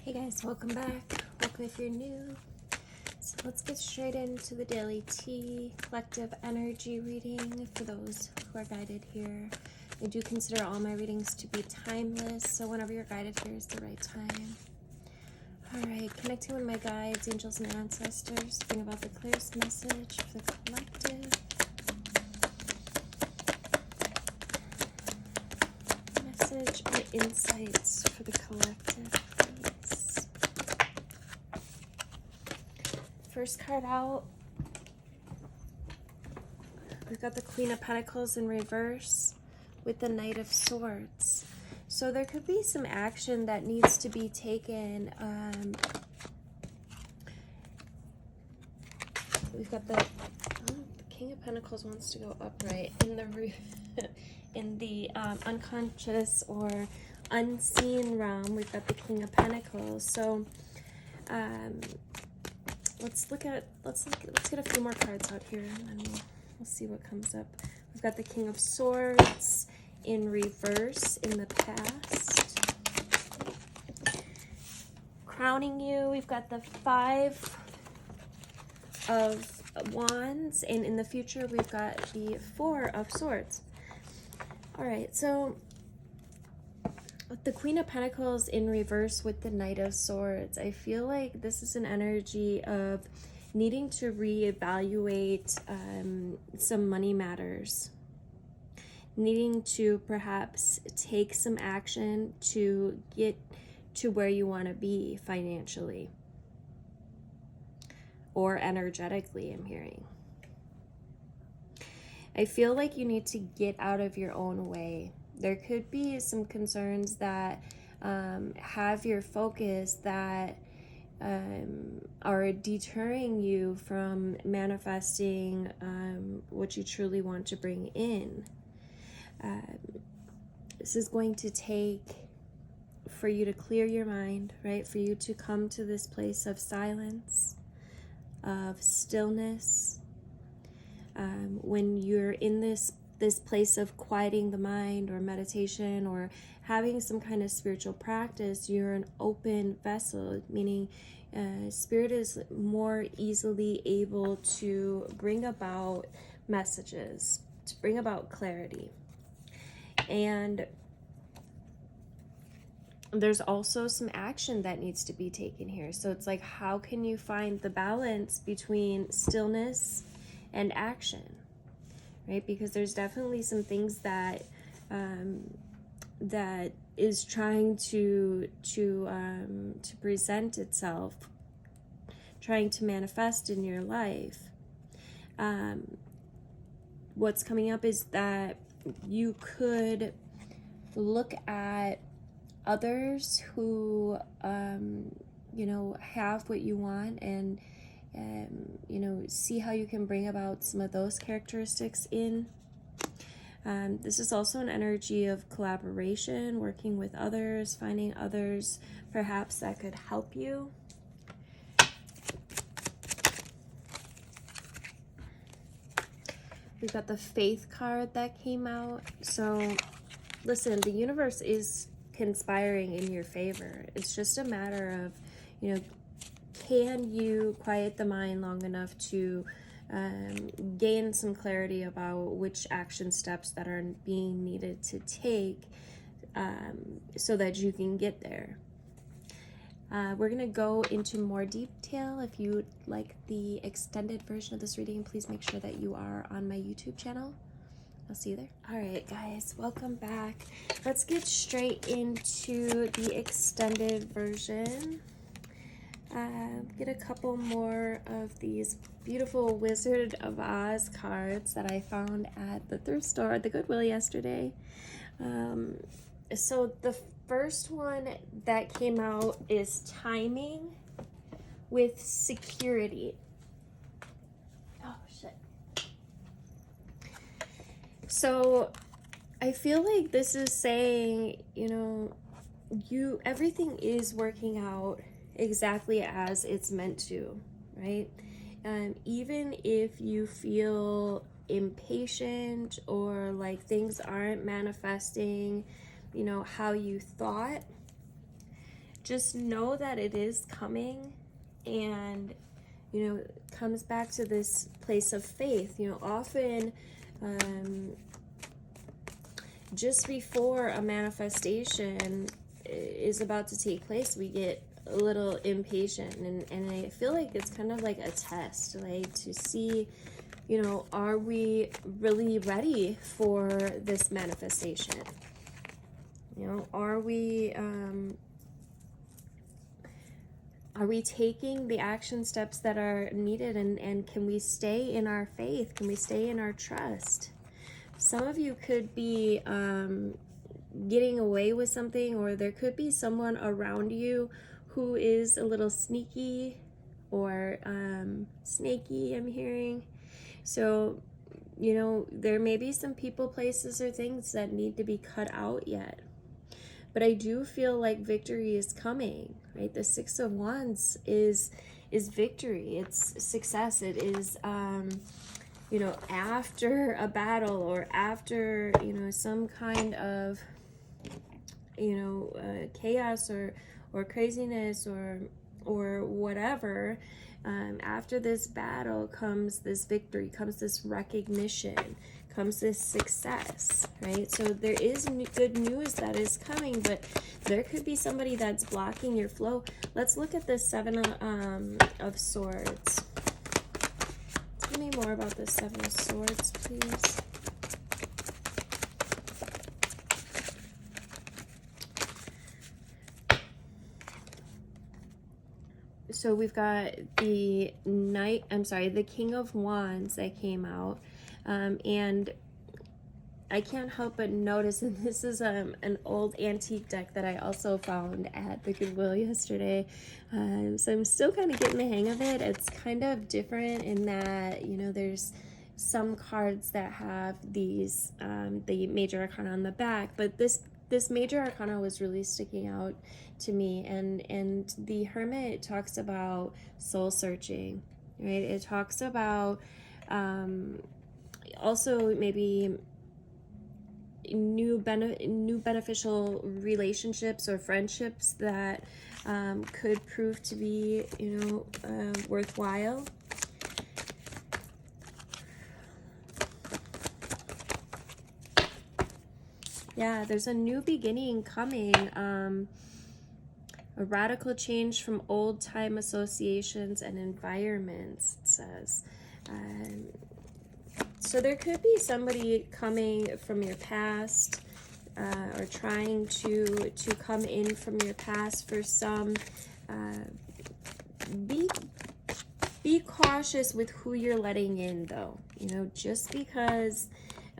Hey guys, welcome back. Welcome if you're new. So let's get straight into the daily tea collective energy reading for those who are guided here. I do consider all my readings to be timeless, so whenever you're guided here is the right time. Alright, connecting with my guides, angels, and ancestors, bring about the clearest message for the collective. Message or insights for the collective, please. First card out, we've got the Queen of Pentacles in reverse with the Knight of Swords. So there could be some action that needs to be taken. We've got the King of Pentacles wants to go upright in the unconscious or unseen realm. We've got the King of Pentacles. So let's get a few more cards out here, and then we'll see what comes up. We've got the King of Swords in reverse in the past. Crowning you, we've got the Five of Wands, and in the future we've got the Four of Swords. All right, so with the Queen of Pentacles in reverse with the Knight of Swords, I feel like this is an energy of needing to reevaluate some money matters, needing to perhaps take some action to get to where you want to be financially or energetically, I'm hearing. I feel like you need to get out of your own way. There could be some concerns that have your focus that are deterring you from manifesting what you truly want to bring in. This is going to take for you to clear your mind, right? For you to come to this place of silence, of stillness. When you're in this place of quieting the mind or meditation or having some kind of spiritual practice, you're an open vessel, meaning spirit is more easily able to bring about messages, to bring about clarity. And there's also some action that needs to be taken here. So it's like, how can you find the balance between stillness and action, right? Because there's definitely some things that that is trying to present itself, trying to manifest in your life. What's coming up is that you could look at others who have what you want, and see how you can bring about some of those characteristics in. This is also an energy of collaboration, working with others, finding others perhaps that could help you. We've got the Faith card that came out. So listen, the universe is conspiring in your favor. It's just a matter of, can you quiet the mind long enough to gain some clarity about which action steps that are being needed to take so that you can get there. We're going to go into more detail. If you would like the extended version of this reading, please make sure that you are on my YouTube channel. I'll see you there. All right, guys, welcome back. Let's get straight into the extended version. Get a couple more of these beautiful Wizard of Oz cards that I found at the thrift store at the Goodwill yesterday. So the first one that came out is timing with security. Oh, shit. So I feel like this is saying, everything is working out exactly as it's meant to, right? Even if you feel impatient or like things aren't manifesting, how you thought, just know that it is coming, and, you know, it comes back to this place of faith. You know, often just before a manifestation is about to take place, we get a little impatient, and I feel like it's kind of like a test, like to see, you know, are we really ready for this manifestation? You know, are we taking the action steps that are needed, and can we stay in our faith? Can we stay in our trust? Some of you could be getting away with something, or there could be someone around you who is a little sneaky or snaky, I'm hearing. So, you know, there may be some people, places, or things that need to be cut out yet. But I do feel like victory is coming, right? The Six of Wands is victory. It's success. It is, you know, after a battle, or after, you know, some kind of, you know, chaos or craziness or whatever. After this battle comes this victory, comes this recognition, comes this success, right? So there is good news that is coming, but there could be somebody that's blocking your flow. Let's look at the Seven of Swords. Tell me more about the Seven of Swords, please. So we've got the the King of Wands that came out, and I can't help but notice, and this is an old antique deck that I also found at the Goodwill yesterday, so I'm still kind of getting the hang of it. It's kind of different in that, you know, there's some cards that have these, the major arcana on the back, but this major arcana was really sticking out to me, and the Hermit talks about soul searching, right? It talks about also maybe new beneficial relationships or friendships that could prove to be, you know, worthwhile. Yeah, there's a new beginning coming, a radical change from old-time associations and environments, it says. So there could be somebody coming from your past, or trying to come in from your past for some. Be cautious with who you're letting in, though. You know, just because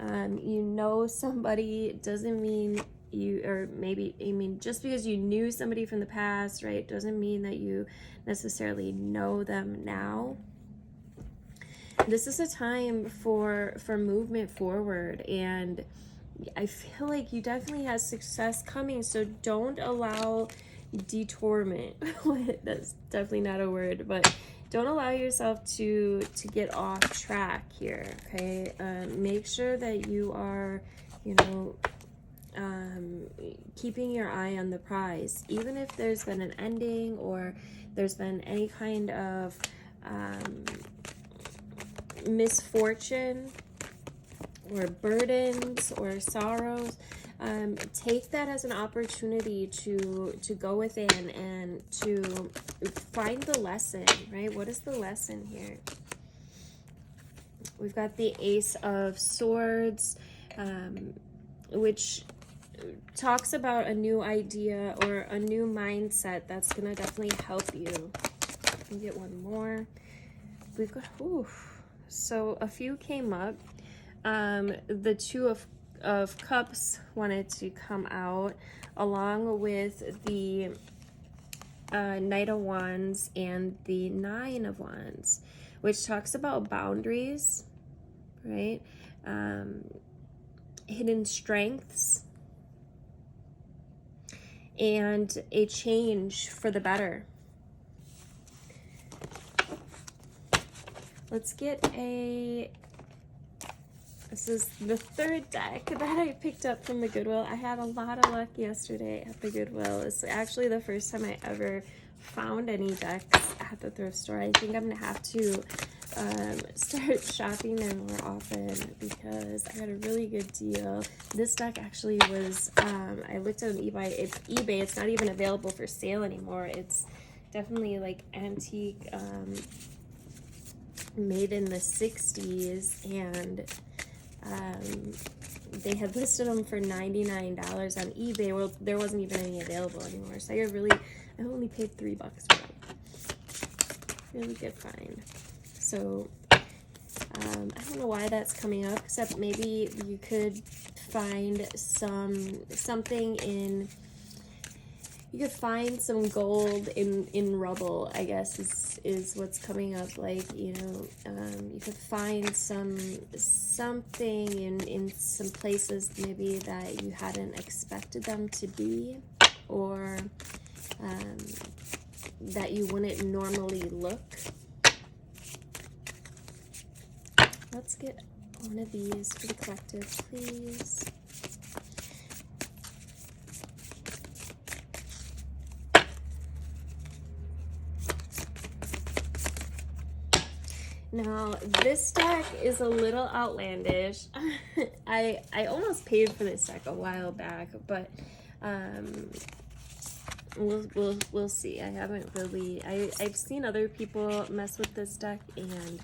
you know somebody doesn't mean you, or maybe, I mean, just because you knew somebody from the past, right, doesn't mean that you necessarily know them now. This is a time for movement forward, and I feel like you definitely have success coming, so don't allow detourment. That's definitely not a word, but don't allow yourself to get off track here, okay? Make sure that you are, you know, keeping your eye on the prize, even if there's been an ending or there's been any kind of misfortune or burdens or sorrows. Take that as an opportunity to go within and to find the lesson, right? What is the lesson here? We've got the Ace of Swords, which talks about a new idea or a new mindset that's going to definitely help you. Let me get one more. We've got, so a few came up. The Two of Cups wanted to come out, along with the Knight of Wands and the Nine of Wands, which talks about boundaries, right? Hidden strengths, and a change for the better. Let's get a This is the third deck that I picked up from the Goodwill. I had a lot of luck yesterday at the Goodwill. It's actually the first time I ever found any decks at the thrift store. I think I'm going to have to start shopping there more often because I got a really good deal. This deck actually was, I looked on eBay. It's not even available for sale anymore. It's definitely like antique, made in the 60s, and they had listed them for $99 on eBay. Well, there wasn't even any available anymore, so I only paid $3 for it. Really good find. So I don't know why that's coming up, except maybe you could find something in. You could find some gold in rubble, I guess, is what's coming up. Like, you know, you could find something in some places maybe that you hadn't expected them to be, or that you wouldn't normally look. Let's get one of these for the collective, please. Now, this deck is a little outlandish. I almost paid for this deck a while back, but we'll see. I haven't really. I've seen other people mess with this deck, and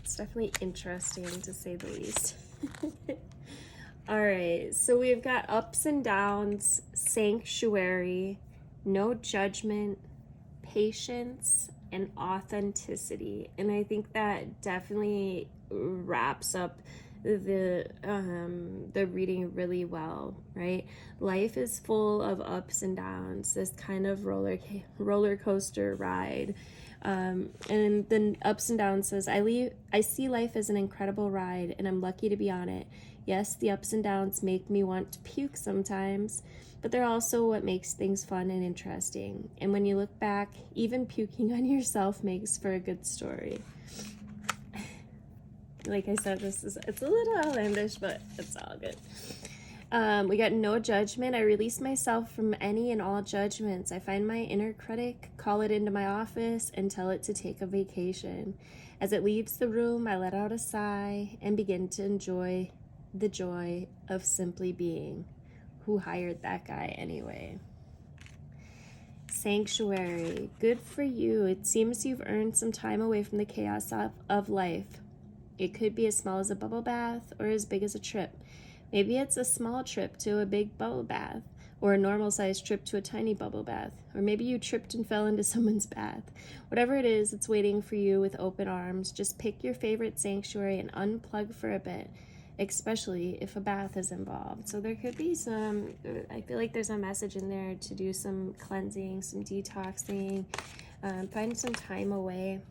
it's definitely interesting to say the least. All right, so we've got ups and downs, sanctuary, no judgment, patience, and authenticity. And I think that definitely wraps up the reading really well, right? Life is full of ups and downs, this kind of roller coaster ride. And the ups and downs says, I see life as an incredible ride, and I'm lucky to be on it. Yes, the ups and downs make me want to puke sometimes, but they're also what makes things fun and interesting. And when you look back, even puking on yourself makes for a good story. Like I said, it's a little outlandish, but it's all good. We got no judgment. I release myself from any and all judgments. I find my inner critic, call it into my office, and tell it to take a vacation. As it leaves the room, I let out a sigh and begin to enjoy the joy of simply being. Who hired that guy anyway? Sanctuary. Good for you. It seems you've earned some time away from the chaos of life. It could be as small as a bubble bath or as big as a trip. Maybe it's a small trip to a big bubble bath, or a normal-sized trip to a tiny bubble bath, or maybe you tripped and fell into someone's bath. Whatever it is, it's waiting for you with open arms. Just pick your favorite sanctuary and unplug for a bit, especially if a bath is involved. So there could be I feel like there's a message in there to do some cleansing, some detoxing, find some time away.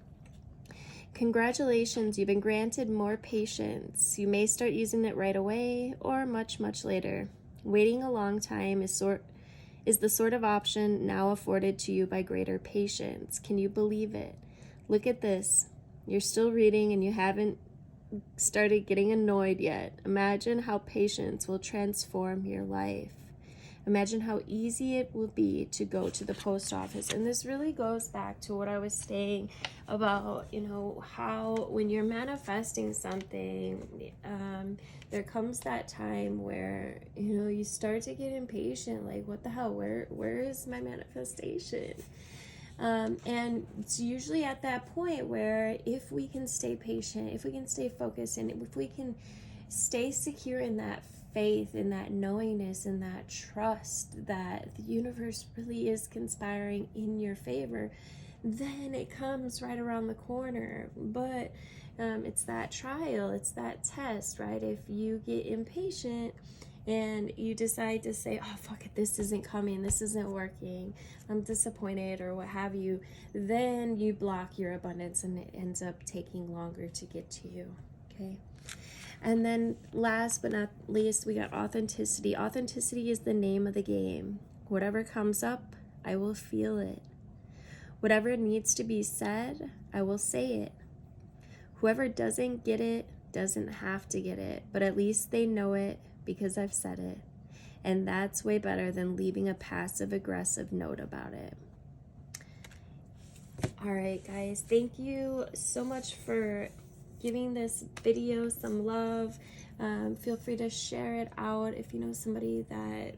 Congratulations, you've been granted more patience. You may start using it right away or much, much later. Waiting a long time is the sort of option now afforded to you by greater patience. Can you believe it? Look at this. You're still reading and you haven't started getting annoyed yet. Imagine how patience will transform your life. Imagine how easy it will be to go to the post office. And this really goes back to what I was saying about, you know, how when you're manifesting something, there comes that time where, you know, you start to get impatient. Like, what the hell? Where is my manifestation? And it's usually at that point where if we can stay patient, if we can stay focused, and if we can stay secure in that faith, in that knowingness, in that trust that the universe really is conspiring in your favor, then it comes right around the corner. But it's that trial, it's that test, right? If you get impatient and you decide to say, oh, fuck it, this isn't coming, this isn't working, I'm disappointed, or what have you, then you block your abundance and it ends up taking longer to get to you, okay? And then last but not least, we got authenticity. Authenticity is the name of the game. Whatever comes up, I will feel it. Whatever needs to be said, I will say it. Whoever doesn't get it doesn't have to get it, but at least they know it because I've said it. And that's way better than leaving a passive-aggressive note about it. All right, guys, thank you so much for giving this video some love. Feel free to share it out if you know somebody that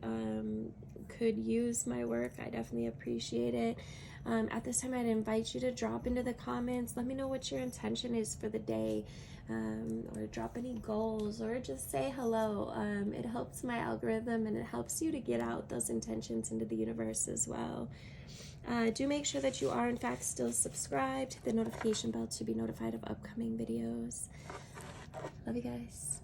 could use my work. I definitely appreciate it. At this time, I'd invite you to drop into the comments. Let me know what your intention is for the day, or drop any goals, or just say hello. It helps my algorithm, and it helps you to get out those intentions into the universe as well. Do make sure that you are in fact still subscribed. Hit the notification bell to be notified of upcoming videos. Love you guys.